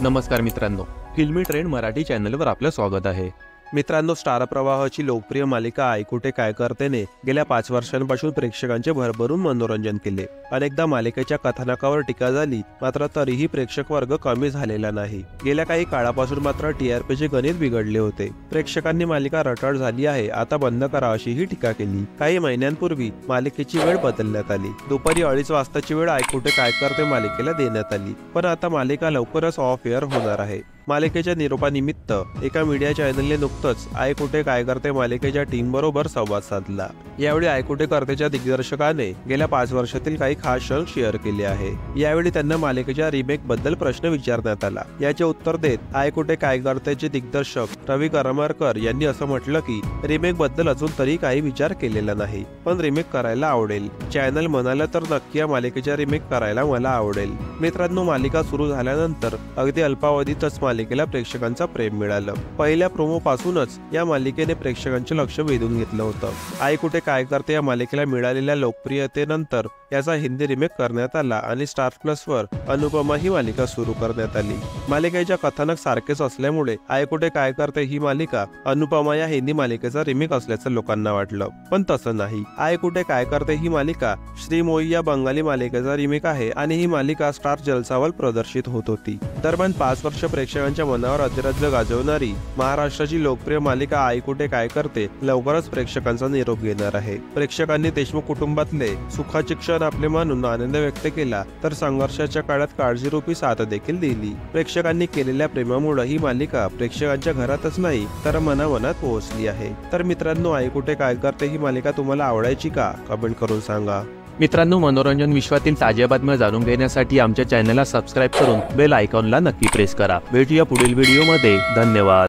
नमस्कार मित्रांनो, फिल्मी ट्रेंड मराठी चॅनलवर आपलं स्वागत आहे। मित्रांनो, स्टार प्रवाहाची लोकप्रिय मालिका आई कुठे काय करतेने गेल्या 5 वर्षांपासून प्रेक्षकांचे भरभरून मनोरंजन केले। अनेकदा मालिकेच्या कथानकावर टीका झाली, मात्र तरीही प्रेक्षक वर्ग कमी झालेला नाही। गेल्या काही काळापासून मात्र टीआरपीचे गणित बिघडले होते। प्रेक्षकांनी मालिका रटाळ झाली आहे, आता बंद करा अशीही टीका केली। काही महिन्यांपूर्वी मालिकेची वेळ बदलण्यात आली। दुपारी 2:30 वाजताची वेळ आई कुठे काय करते मालिकेला देण्यात आली, पण आता मालिका लवकरच ऑफ एअर होणार आहे। मालिकेच्या निरोपानिमित्त एका मीडिया चॅनलने नुकतंच आई कुठे काय करते मालिकेच्या टीम बरोबर संवाद साधला। यावेळी आई कुठे करतेच्या दिग्दर्शकाने गेल्या 5 वर्षातील काही खास क्षण शेअर केले आहे। यावेळी त्यांना मालिकेच्या रिमेक बद्दल प्रश्न विचारण्यात आला। याचे उत्तर देत आई कुठे काय करतेचे दिग्दर्शक रवी करमरकर यांनी असं म्हटलं की रिमेक बद्दल अजून तरी काही विचार केलेला नाही, पण रिमेक करायला आवडेल। चॅनल म्हणाले तर नक्की या मालिकेच्या रिमेक करायला मला आवडेल। मित्रांनो, मालिका सुरू झाल्यानंतर अगदी अल्पावधीतच मालिकेला प्रेक्षकांचा प्रेम मिळालं। पहिल्या प्रोमो पासूनच या मालिकेने प्रेक्षकांचे लक्ष वेधून घेतलं होतं। आई कुठे काय करते या मालिकेला मिळालेल्या लोकप्रियतेनंतर याचा हिंदी रिमेक करण्यात आला आणि स्टार प्लस वर अनुपमा ही मालिका सुरू करण्यात आली। मालिकेच्या कथानक सारखेच असल्यामुळे आई कुठे काय करते ही मालिका अनुपमा या हिंदी मालिकेचा रिमेक असल्याचं लोकांना वाटलं, पण तसं नाही। आई कुठे काय करते ही मालिका श्री मोई या बंगाली मालिकेचा रिमेक आहे आणि ही मालिका स्टार जलसावर प्रदर्शित होत होती। दरम्यान 5 वर्ष प्रेक्षकांच्या मनावर अधिराज्य गाजवणारी महाराष्ट्राची लोकप्रिय मालिका आई कुठे काय करते लवकरच प्रेक्षकांचा निरोप घेणार आहे। प्रेक्षकांनी देशमुख कुटुंबातले सुखाचे क्षण आपले मानून आनंद व्यक्त केला, तर संघर्षाच्या काळात काळजीरूपी साथ देखील दिली। प्रेक्षकांनी केलेल्या प्रेमामुळे ही मालिका प्रेक्षकांच्या घरातच नाही तर मनामनात पोहोचली आहे। तर मित्रांनो, आई कुठे काय करते ही मालिका तुम्हाला आवडायची का? कमेंट करून सांगा। मित्रांनो, मनोरंजन विश्वातील ताज्या बातम्या जाणून घेण्यासाठी आमच्या चॅनलला सबस्क्राइब करून बेल आयकॉनला नक्की प्रेस करा। भेटूया पुढील व्हिडिओमध्ये। धन्यवाद।